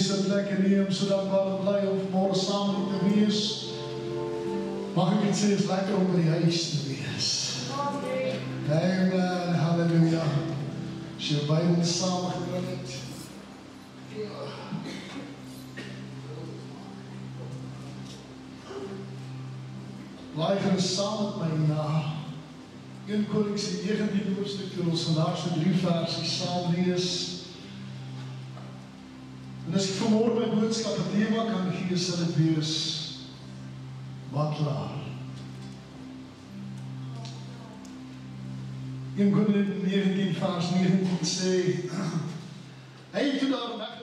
se plek neem, so dankbaar en bly om vanmôre saam met u te wees. Mag ek net sê, is lekker om by die huis te wees. Amen, halleluja. As jy Bybel saamgebring het. Blaai gerus saam met my na 1 Konings 19 hoofstuk, toe ons vandag so 3 versies saam lees. En as ek vanmôre my boodskap 'n tema kan gee, sal dit wees makelaar. 1 Konings 19 vers 19 sê, hy het toe daar weg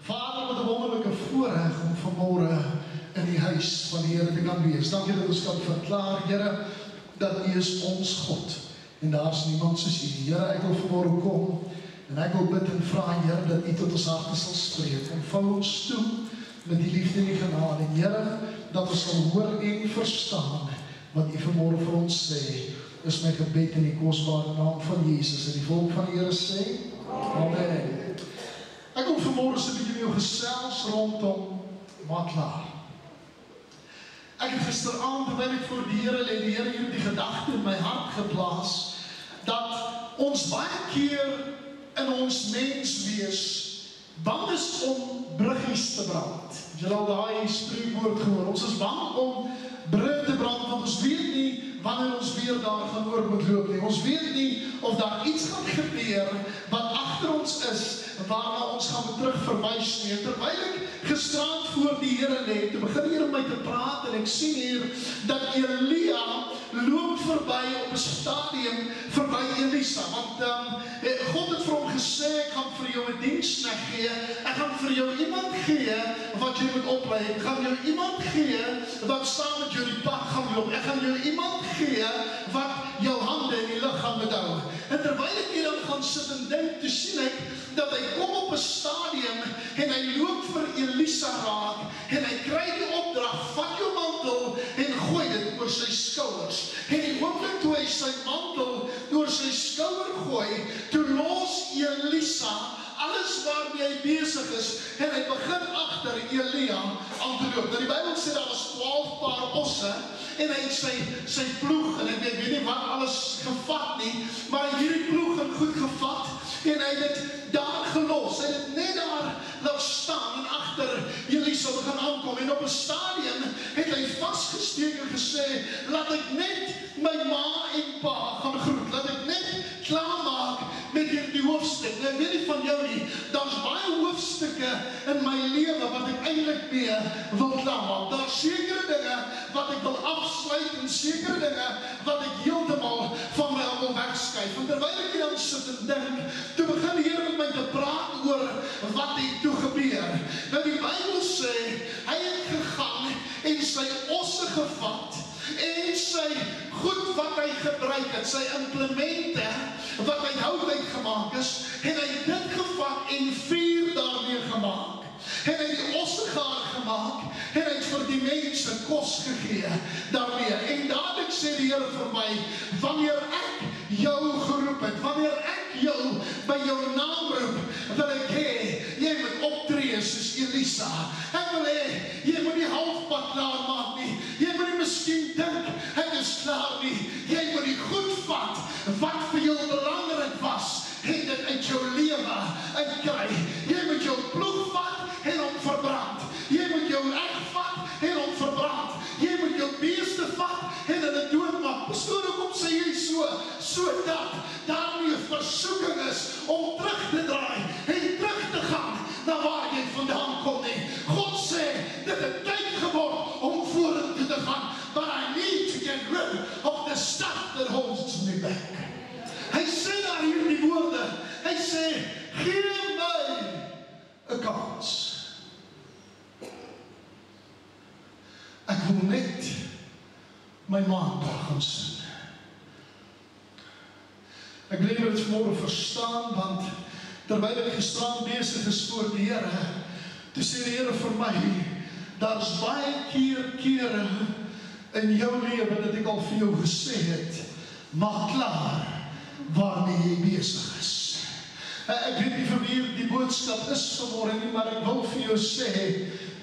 Vader, met 'n wonderlike voorreg om vanmôre in die huis van die Here te kan wees. Dankie dat ons kan verklaar, Here, dat U is ons God en daar's niemand soos U. Here, ek wil vanmôre kom en ek wil bid en vra, Here, dat U tot ons harte sal spreek en vou ons toe met die liefde en die genade. En Here, dat ons sal hoor en verstaan wat U vanmôre vir ons sê. Is my gebed in die kosbare naam van Jesus en die volk van die Here sê, Amen. Ek wil vanmôre so 'n bietjie met jou gesels rondom makelaar. Ek het gisteraand, terwyl ek voor die Here lê, die Here hier die gedagte in my hart geplaas, dat ons baie keer in ons menswees bang is om bruggies te brand. Jy het al daai spreekwoord gehoor, ons is bang om brug te brand, want ons weet nie wanneer ons weer daar gaan oor moet loop nie. Ons weet nie of daar iets gaan gebeur wat agter ons is, waarna ons gaan terug verwys nie. Terwyl ek gisterand voor die Here lê, toe begin die Here my te praat en ek sien hier dat Elia loop verby op 'n stadium verby Elisa, want God het vir hom gesê, ek gaan vir jou 'n diensknegt gee, ek gaan vir jou iemand gee wat jy moet oplei, ek gaan jou iemand gee wat saam met jou die pad gaan loop, ek gaan jou iemand gee wat jou hande in die lug gaan bedou. En terwyl ek hier dan gaan sit en dink, toe sien ek dat hy kom op 'n stadium en hy loop vir Elisa raak en hy kry die opdrag, vat jou mantel en gooi dit oor sy skouers. En die oomblik toe hy sy mantel oor sy skouer gooi, toe los Elisa alles waarmee hy besig is en hy begin agter Elia aan te loop. Nou die Bybel sê daar was 12 paar osse en hy het sy ploeg en ek weet nie wat alles gevat nie, maar hy het hierdie ploeg en goed gevat en hy het dit daar gelos. Hy het dit net daar laat staan en agter Elisa begin aankom en op 'n stadium het hy vasgesteek en gesê, laat ek net my ma en pa gaan groet, laat ek net klaarmaak met hierdie hoofstuk. Nou, ek weet nie van jou nie, daar's baie hoofstukke in my lewe wat ek eintlik mee wil klaarmaak. Daar's sekere dinge wat ek wil afsluit en sekere dinge wat ek heeltemal van my wil wegskuif. En terwyl ek hier dan sit en dink, toe begin die Here met my te praat oor wat het toe gebeur. Nou die Bybel sê, hy het gegaan en sy osse gevat en sy goed wat hy gebruik het, sy implemente wat hy hout uitgemaak is, en hy het dit gevat en vuur daarmee gemaak. En hy het die osse gaar gemaak en hy het vir die mense kos gegee daarmee. En dadelik sê die Here vir my, wanneer ek jou geroep het, wanneer ek jou by jou naam roep, wil ek hê, jy moet optree soos Elisa. Ek wil hê, jy moet nie halfpad klaar maak nie. Jy moet nie miskien dink, ek is klaar nie. Jy moet die goed vat, wat vir jou belangrik was, en dit uit jou lewe uitkry. Jy moet jou ploeg vat, om terug te draai en terug te gaan na waar jy vandaan kom nie. God sê, dit het tyd geword om vorentoe te gaan, but I need to get rid of the stuff that holds me back. Hy sê daar hier die woorde, hy sê, gee my 'n kans. Ek wil net my maandag gaan sien. Ek wil dit vanmôre verstaan, want terwyl ek gisteraan besig is voor die Here, toe sê die Here vir my, daar's baie kere in jou lewe dat ek al vir jou gesê het, maak klaar waarmee jy besig is. Ek weet nie vir wie die boodskap is vanmôre nie, maar ek wil vir jou sê,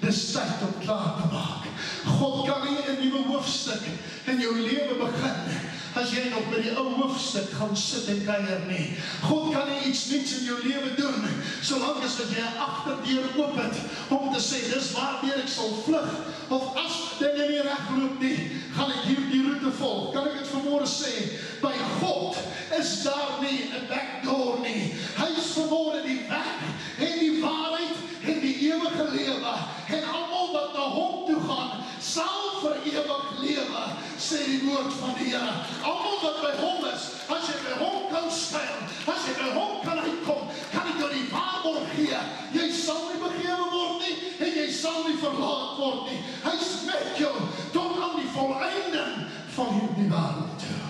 dis tyd om klaar te maak. God kan nie 'n nuwe hoofstuk in jou lewe begin as jy nog by die ou hoofstuk gaan sit en kuier nie. God kan nie iets niets in jou lewe doen solank as dat jy 'n agterdeur oop het om te sê dis waardeur ek sal vlug, of as dinge nie regloop nie, gaan ek hierdie roete volg. Kan ek dit vanmôre sê, by God is daar nie 'n backdoor nie. Hy is vanmôre die weg en die waarheid en die ewige lewe, en almal wat na hom toe gaan sal vir ewig lewe, sê die woord van die Here. Almal wat by hom is, as jy by hom kan skuil, as jy by hom kan uitkom, kan ek jou die waarborg gee, jy sal nie begewe word nie, en jy sal nie verlaat word nie. Hy is met jou tot aan die volleinding van hierdie wêreld toe.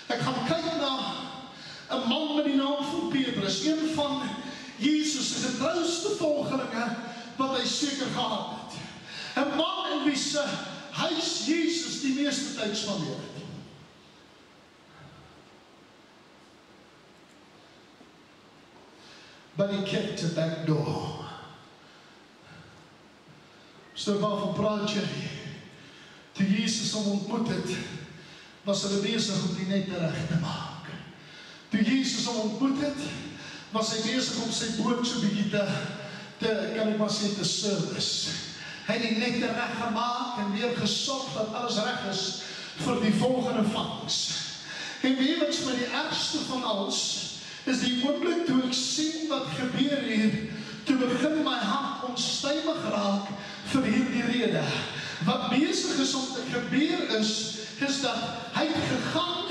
Ek gaan kyk na 'n man met die naam van Petrus, een van Jesus se getrouste volgelinge wat hy seker gehad het. 'n man in wie se huis Jesus die meeste tyd spandeer het. But he kept a back door. So waarvan praat jy? Toe Jesus hom ontmoet het, was hulle besig om die net reg te maak. Toe Jesus hom ontmoet het, was hy besig om sy boot so bietjie kan ek maar sê, te service. Hy het die nette reg gemaak en weer gesorg dat alles reg is vir die volgende vangs. En weet wat vir die ergste van alles is die oomblik toe ek sien wat gebeur hier, toe begin my hart onstuimig raak vir hierdie rede. Wat besig is om te gebeur is dat hy het gegaan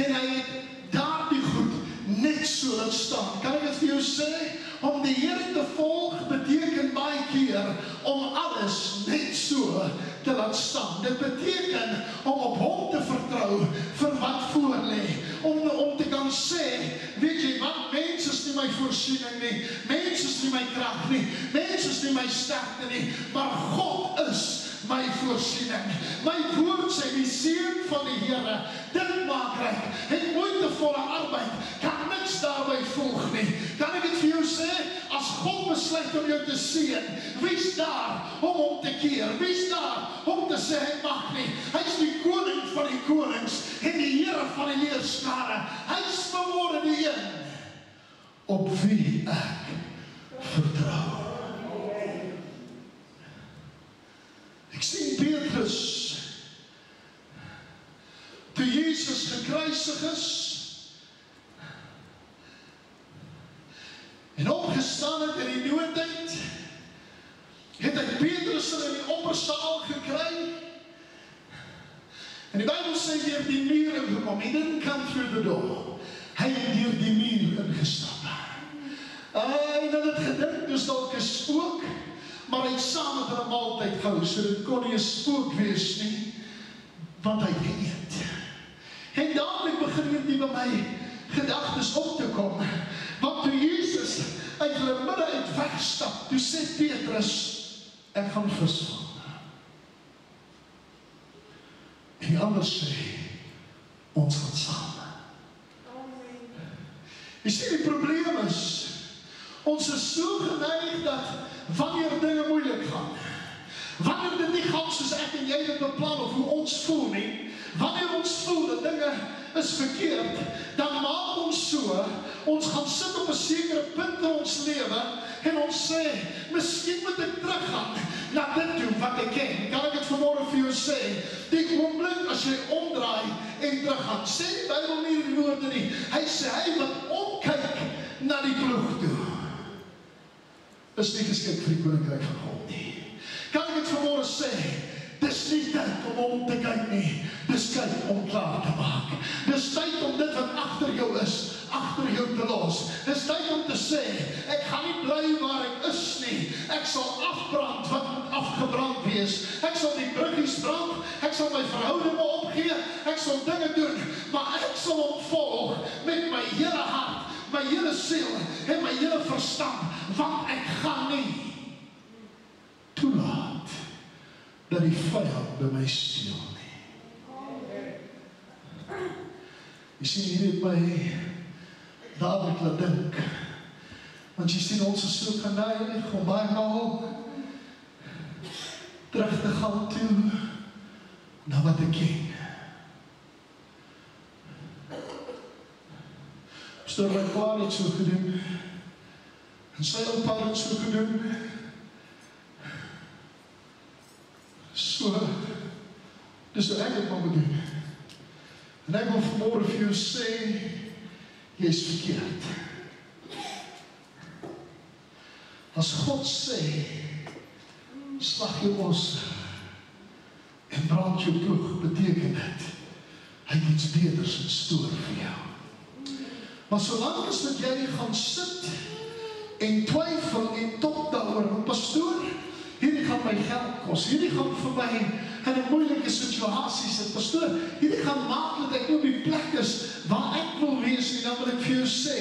en hy het daardie goed net so laat staan. Kan ek dit vir jou sê? Om die Here te volg beteken baie keer om alles net so te laat staan. Dit beteken om op hom te vertrou vir wat voor lê. Om te kan sê, weet jy wat, mens is nie my voorsiening nie, mens is nie my krag nie, mens is nie my sterkte nie, maar God is my voorsiening. My woord sê, die seën van die Here, dit maak ryk, en moeitevolle arbeid kan niks daarby volg nie. Kan ek dit vir jou sê, as God besluit om jou te seën, wie's daar om hom te keer? Wie's daar om te sê hy mag nie? Hy is die koning van die konings en die Here van die leerskare. Hy is vanmôre die een op wie ek vertrou. Ek sien Petrus, toe Jesus gekruisig is en opgestaan het in die noodtyd, het hy Petrus in die oppersaal gekry, en die Bybel sê deur die muur ingekom. He didn't come through the door. Hy het deur die muur ingestap. Hy het gedink, dis dalk 'n spook, maar hy het saam met hulle maaltyd gehou, so dit kon nie 'n spook wees nie, want hy het geëet. En dadelik begin hierdie by my gedagtes op te kom, want toe Jesus uit hulle midde uit wegstap, toe sê Petrus, ek gaan visvang. En die ander sê, ons gaan saam. Jy sien, die probleem is, ons is so geneig dat wanneer dinge moeilik gaan, wanneer dit nie gaan soos ek en jy dit beplan of hoe ons voel nie, wanneer ons voel dat dinge is verkeerd, dan maak ons so, ons gaan sit op 'n sekere punt in ons lewe en ons sê, miskien moet ek teruggaan na dit toe wat ek ken. Kan ek het vanmorgen vir jou sê, die oomblik as jy omdraai en teruggaan, sê die Bybel nie die woorde nie, hy sê, hy wat omkyk na die ploeg toe, is nie geskik vir die koninkryk van God nie. Kan ek het vanmorgen sê, dis nie tyd om om te kyk nie, dis tyd om klaar te maak. Dis tyd om dit wat agter jou is, agter jou te los. Dis tyd om te sê, ek gaan nie bly waar ek is nie. Ek sal afbrand wat moet afgebrand wees. Ek sal die bruggies brand, ek sal my verhoudinge opgee, ek sal dinge doen, maar ek sal hom volg met my hele hart, my hele siel en my hele verstand, want ek gaan nie toelaat dat die vyand by my steel nie. Jy sien, hier het my dadelijk laat dink, want jy sien, ons is so geneig om baie maal terug te gaan toe na wat ek ken. Pastoor, my pa het so gedoen, en sy opa het so gedoen, so, dis wat ek het maar moet doen. En ek wil vanmorgen vir jou sê, jy is verkeerd. As God sê, slag jou os en brand jou ploeg, beteken dit, hy het iets beters in stoor vir jou. Maar solang as dat jy gaan sit en twyfel en tot daaroor, pastoor, hierdie gaan my geld kos, hierdie gaan vir my in 'n moeilike situasie sit, pastoor, hierdie gaan maak dat ek nie op die plek is waar ek wil wees nie. Dan wil ek vir jou sê,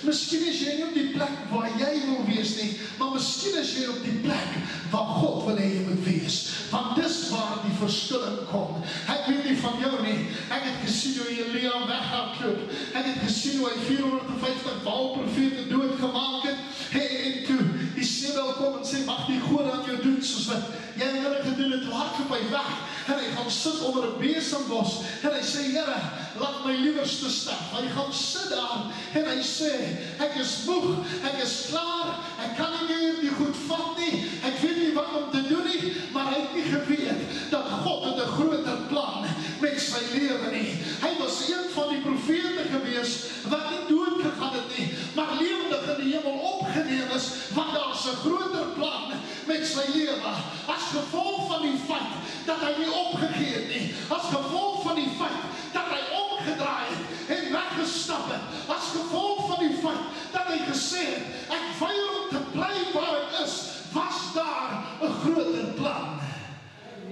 miskien is jy nie op die plek waar jy wil wees nie, maar miskien is jy op die plek waar God wil hê jy moet wees, want dis waar die verskilling kom. Ek weet nie van jou nie, ek het gesien hoe Elia weghardloop, ek het gesien hoe hy 450 Baal-profete doodgemaak het, en toe die Sebel kom en sê, mag die God aan jou doen, soos wat jy en hulle gedoen het, hardloop hy weg, en hy gaan sit onder 'n besembos, en hy sê, Here, laat my liewerste sterf. Hy gaan sit daar, en hy sê, ek is moeg, ek is klaar, ek kan nie meer die goed vat nie, ek weet nie wat om te doen nie, maar hy het nie geweet, dat God het 'n groter plan met sy lewe nie. Hy was een van die profete gewees, wat nie dood gegaan het nie, maar lewendig in die hemel opgeneem is, want daar is 'n groter plan met sy lewe, as gevolg van die feit, dat hy nie opgegee het nie, as gevolg van die feit, dat hy omgedraai het, en weggestap het, as gevolg van die feit, dat hy gesê het, ek weier om te bly waar ek is, was daar 'n groter plan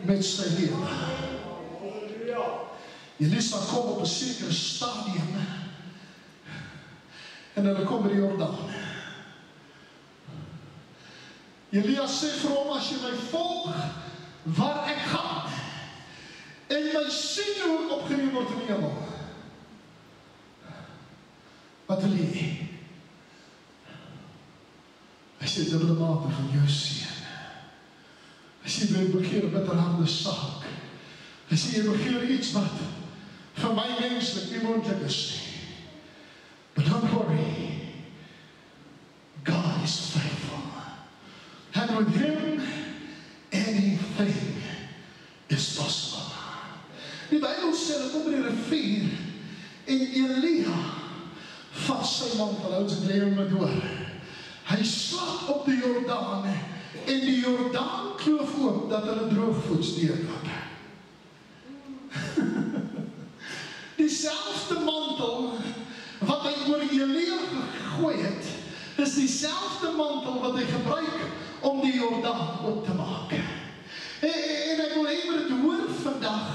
met sy lewe. Elisa kom op 'n sekere stadium, en hulle kom by die Jordaan. Elia sê vir hom, as jy my volg, waar ek gaan, en my sien hoe ek opgeneem word in die hemel, wat wil jy? Hy sê, dubbele mate van jou seën. Hy sê, jy begeer 'n bitterharde saak. Hy sê, jy begeer iets wat vir my menslik nie moontlik is nie. But don't worry, God is faithful. And with him, anything is possible. Die Bybel sê, dat kom by die rivier, en Elia vat sy mantel, hou sy klere met door. Hy slag op die Jordaan, en die Jordaan kloof oop, dat hulle droogvoets deurloop. Dieselfde mantel, wat hy oor Elia gegooi het, is dieselfde mantel wat hy gebruik om die Jordaan oop te maak. En ek wil hê jy moet dit hoor vandag,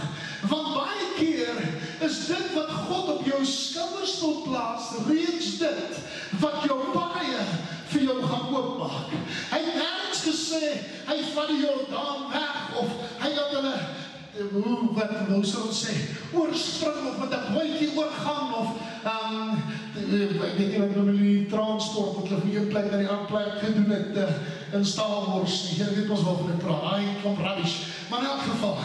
want baie keer is dit wat God op jou skouers wil plaas, reeds dit wat jou baie vir jou gaan oopmaak. Hy het nergens gesê, hy vat die Jordaan weg, of hy laat hulle, hoe sal ons sê, oorspring, of met 'n bootjie oorgaan, of ek weet nie wat hulle met die transport, wat hulle van een plek na die ander plek gedoen het, in Star Wars, jy weet ons waarvan ek praat, hy klomp rubbish, maar in elk geval,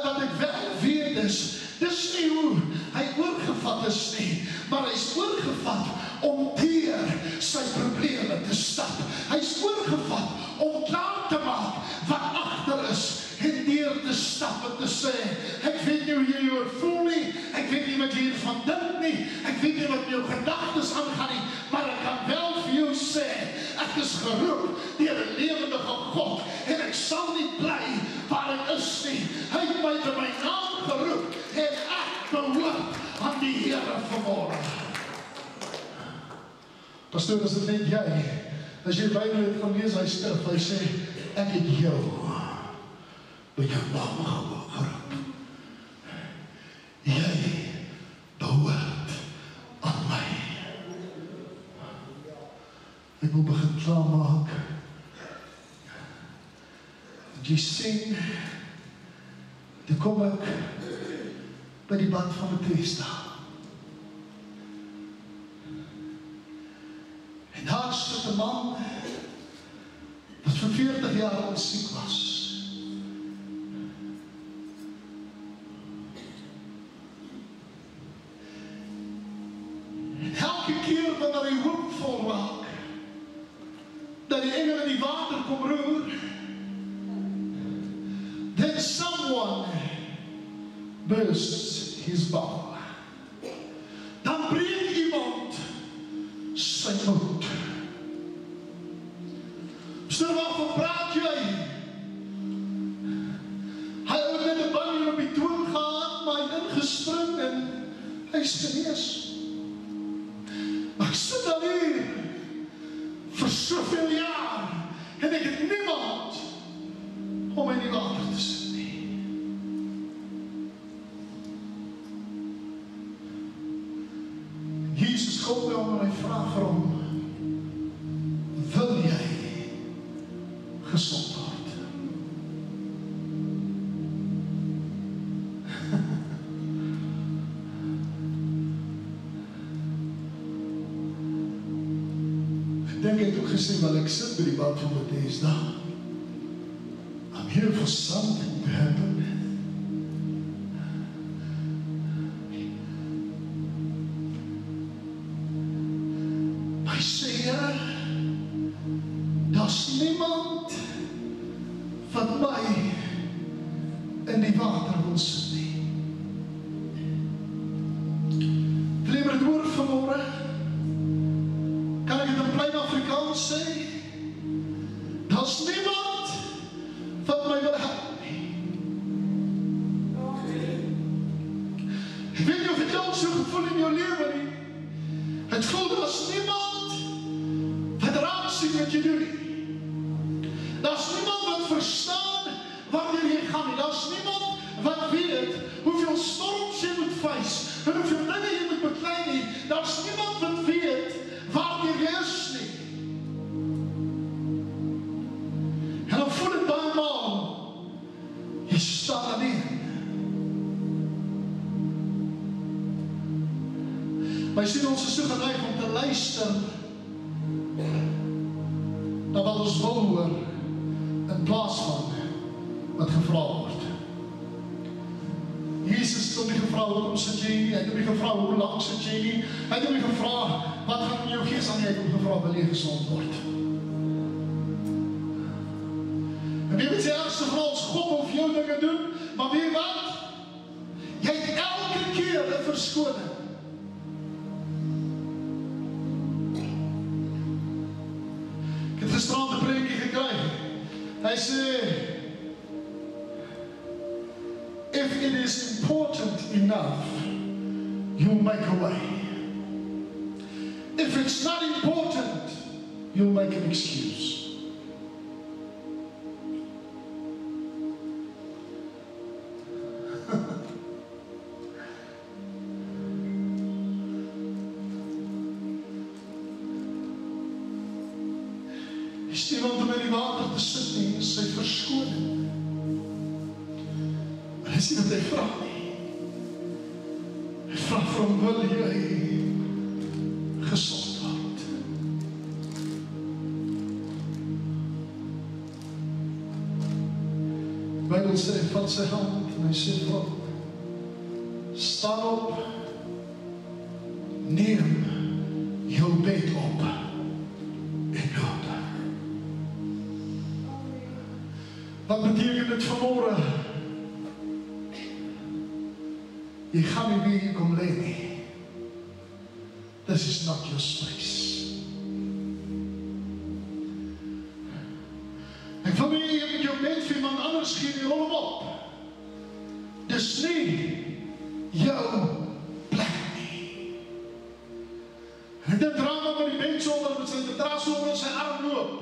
wat ek wel weet is, dis nie hoe hy oorgevat is nie, maar hy is oorgevat om deur sy probleme te stap. Hy is nie wat jy hiervan dink nie, ek weet nie wat jou gedagtes aangaan nie, maar ek kan wel vir jou sê, ek is geroep deur 'n lewendige God, en ek sal nie bly waar ek is nie. Hy het my by my naam geroep, en ek behoort aan die Here vanmôre. Pastoor, is dit net jy? As jy Bybel het gaan lees, hy skrif, hy sê, ek het jou by jou naam geroep. Jy behoort aan my. Ek wil begin klaarmaak. Jy sien, toe kom ek by die bad van Bethesda. En daar sit 'n man wat vir 40 jaar al siek was. En elke keer wanneer hy hoopvol raak, dat die engel in die water kom roer, then someone bursts his bubble. Dan breek iemand sy moed. Stel waarvan praat jy? Hy het met 'n bang op die toon gehad, maar hy het ingespring en hy is genees. Ek sit al hier vir soveel jaar en ek het niemand om in die water te sit nie. Jesus kom by hom en hy vra vir hom, wil jy gesond word? Ek dink hy het ook gesê, wel ek sit by die bad van Bethesda. I'm here for something to happen. Hy sê, Here, daar's niemand wat my in die water wil sit nie. Wil jy my dit hoor vanmôre? Kan ek dit in plain Afrikaans sê? Daar's niemand wat my wil help nie. Ek weet nie of het jou so gevoel in jou lewe nie. Het voel daar's niemand wat raak sien wat jy doen nie. Daar's niemand wat verstaan wanneer jy gaan nie. Daar's niemand wat weet hoeveel storms jy moet face en hoeveel dinge jy moet beklei nie. Daar's niemand wat weet waar jy is nie. En dan voel het baie maal, jy staan alleen. Maar jy sien, ons is so geneig om te luister na wat ons wil hoor in plaas van wat gevra word. Jesus het hom nie gevra hoekom sit jy nie, hy het hom nie gevra hoe lang sit jy nie, hy het hom nie gevra wat gaan in jou gees aan, hy het hom gevra wil jy gesond word. En wie weet sy ergste vir ons, God wil vir jou dinge doen, maar weet wat? Jy het elke keer 'n verskoning. Ek het gisterand 'n preekie gekry. Hy sê, if it is important enough, you'll make a way. If it's not important, you'll make an excuse. Is iemand om in die water te sit nie, is sy verskoning. Maar is nie wat hy vraag nie. Hy vraag vir hom, wil jy gesond word? Die Bybel sê, hy vat sy hand en hy sê vir hom, staan op, neem jou bed op en loop. Wat beteken dit vanmôre? jy gaan nie weer hier kom lê nie. This is not your space. En van my, jy moet jou mens vir iemand anders gee, die rol hom op. Dis nie jou plek nie. En dit drama met die mens onder, met sy matras onder sy arm loop.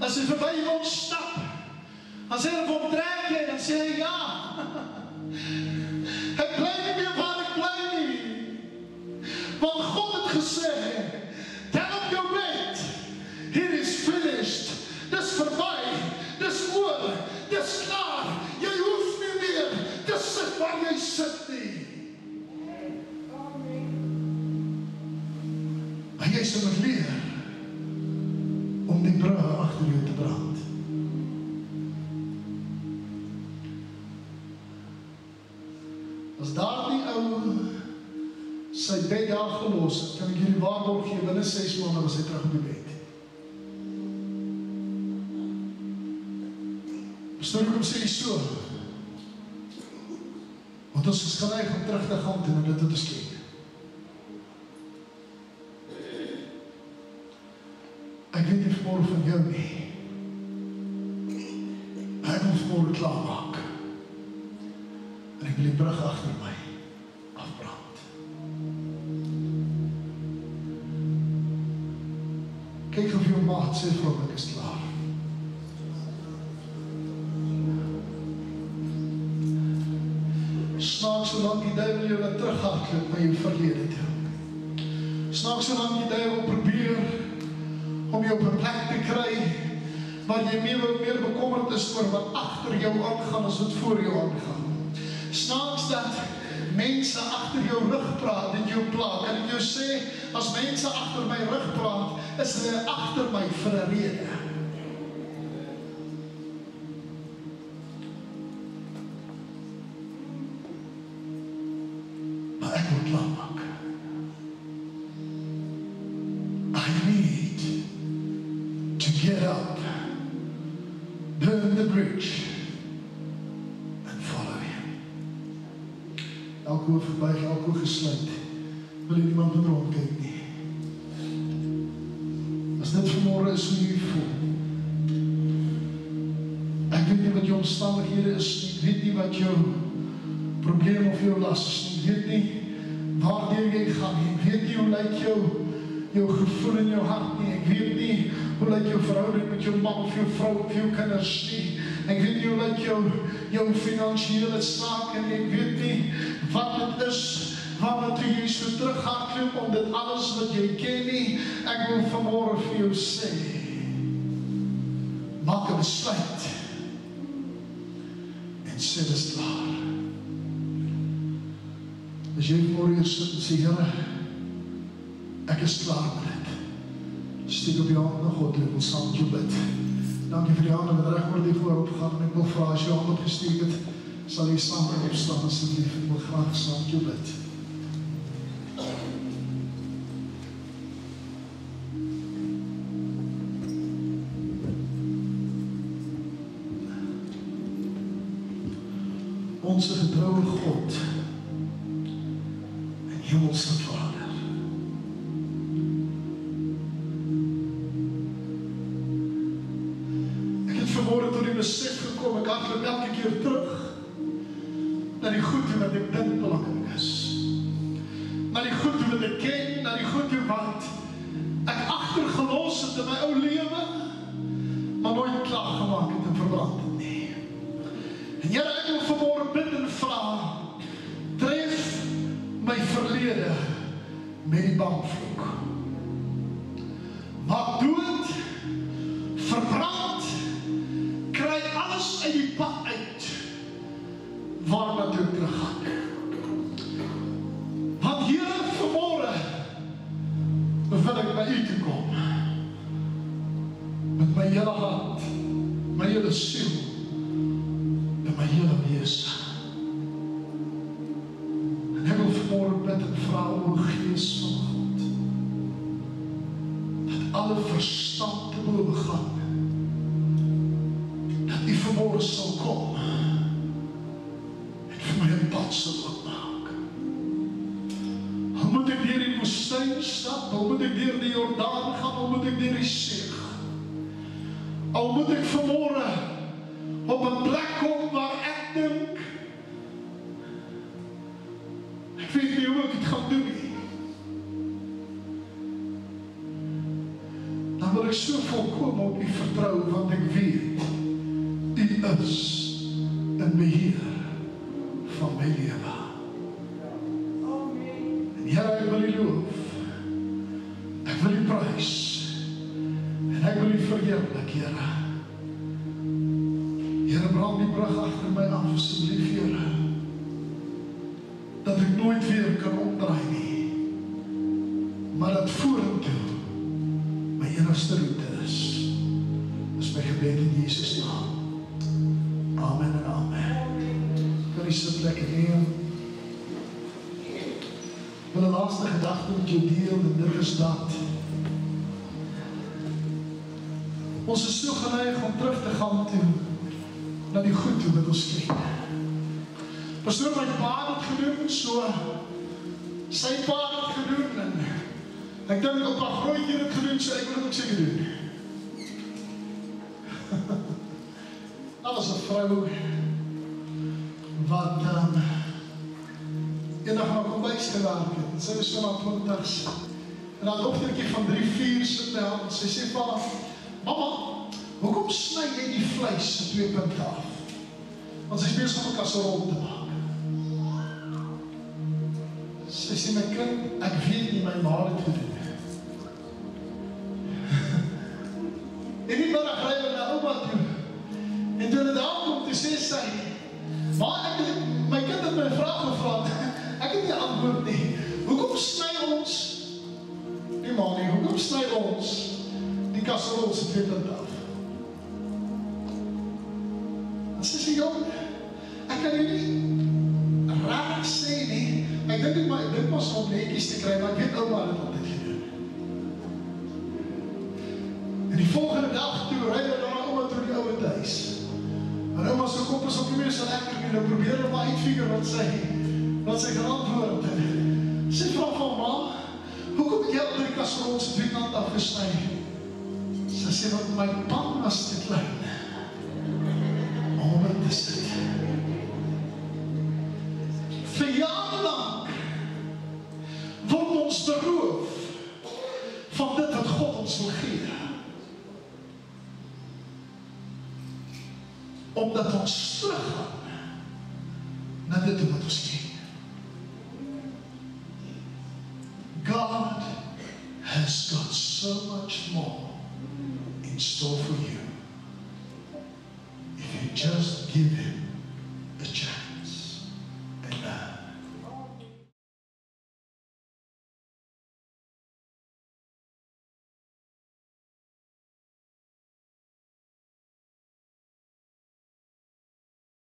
As hy verby iemand stap, dan sê hy vir hom, trek jy, dan sê hy ja. Ek bly nie meer waar ek bly nie. Want God het gesê, tel op jou bed, it is finished, dis verby, dis oor, dis klaar, jy hoef nie meer te sit waar jy sit nie. Maar jy sal moet leer om die brug agter jou te brand. As daar die ou sy bed daar gelos het, kan ek jullie waarborg gee, binne 6 maande was hy terug op die bed. Verstaan ek om sê die so? Want ons is geneig om terug te gaan en dit te skep. Ek weet nie vanmorgen van jou nie. Ek wil vanmorgen klaarmaak. En ek wil die brug agter my afbrand. Kyk of jou maat sê vir hom, ek is klaar. Snaaks solang die duivel jou laat terughardloop na jou verlede toe. Snaaks solang die duivel probeer om jou op 'n plek te kry waar jy meer bekommerd is oor wat agter jou aangaan as wat voor jou aangaan. Snaaks dat mense agter jou rug praat en jou pla. Kan ek jou sê, as mense agter my rug praat, is hulle agter my vir 'n rede. Maar ek moet klaarmaak. I need to get up, burn the bridge, and follow him. Elke oog verbuig, elke oog gesluit. Wil jy niemand met rondkyk nie. As dit vanmorgen is hoe jy voel. Ek weet nie wat jou omstandighede is nie. Ek weet nie wat jou probleem of jou las is nie. Ek weet nie waartoe jy gaan nie. Ek weet nie hoe lyk jou gevoel in jou hart nie. Ek weet nie hoe lyk jou verhouding met jou man of jou vrou of jou kinders nie. Ek weet nie hoe lyk jou finansiële sake nie. Ek weet nie wat dit is waarna toe jy so terughardloop om dit alles wat jy ken nie. Ek wil vanmorgen vir jou sê, maak 'n besluit en sê dis klaar. As jy vanmorgen hier sit en sê, Here, ek is klaar met dit. Steek op jou hand na God, ek wil saam met jou bid. Dankie vir die hande wat reg oor die voorop gaan, en ek wil vra, as jy hand opgesteek het, sal jy saam met opstaan, asseblief, ek wil graag saam met jou bid. Onze getrouwe God en Hemelse Vader, ek het vanmorgen tot die besef gekom, ek hardloop elke keer terug na die goede wat ek dink belangrik is, na die goede wat ek ken, na die goede wat ek agtergelos het in my ou lewe, maar nooit klaargemaak het en verbrand het nie. En Here, ek wil vanmorgen bid en vra, tref my verlede met die bankvloek. Maak dood, verbrand, kry alles uit die pad uit, waarna toe teruggaan. Want Here, vanmorgen wil ek by u toe kom, met my hele hart, my hele siel, my hele wese. En ek wil vanmorgen bid en vra o Gees van God, dat alle verstand te boven gaan, dat u vanmorgen sal kom, en vir my 'n sal oopmaak. Al moet ek deur die woestyn stap, al moet ek deur die Jordaan gaan, al moet ek deur die see gaan. Al moet ek vanmôre op 'n plek kom waar ek dink, ek weet nie hoe ek dit gaan doen nie. Dan wil ek so volkome op U vertrou, want ek weet, U is in beheer van my lewe. En Here, ek wil U loof, ek wil U prys, en ek wil U verheerlik, Here. Here, brand die brug agter my af, asseblief, Here, dat ek nooit weer kan omdraai nie, maar dat vorentoe my enigste route is. Dis my gebed in Jesus naam. Amen en amen. Kan jy sit lekker neer? Ek wil 'n laaste gedagte met jou deel, en dit is dat ons is so geneig om terug te gaan toe na die goed toe wat ons ken. Pastoor, my pa het gedoen, so sy pa het gedoen, en ek dink op 'n grootjie het gedoen, so ek wil dit ook seker doen. Dat was 'n vrou wat eendag na kombuis gewerk het, en sy was so na 20's, en haar dogtertjie van 3-4 sit by haar, en sy sê vir haar, mama, hoekom sny jy die vleis in 2 punte af? Want sy is besig om 'n kasserol te maak. Sy sê, my kind, ek weet nie, my ma het gedoen. En die middag ry hulle na ouma toe, en toe hulle daar kom, toe sê sy, maar my kind het my vraag gevra, ek het nie antwoord nie, hoekom sny ons, nie ma nie, hoekom sny ons die kasserol se 2 punte af? En sy sê, jong, ek kan jy nie raak sê nie, ek dink maar om netjies te kry, maar ek weet ouma het altyd gedoen. En die volgende dag toe ry hulle na ouma toe die ouwe huis. En ouma se kop is op die meeste lekker nie, nou probeer hulle maar uitfigure wat sy gaan antwoord. Sy vra van ma, hoekom het jy al die kasserol se 2 kant afgesny? Sy sê, want my pan was te klein om in te sit. Vir jare lang word ons beroof van dit wat God ons wil gee. Omdat ons teruggaan na dit wat ons ken. God has got so much more in store for you if you just give Him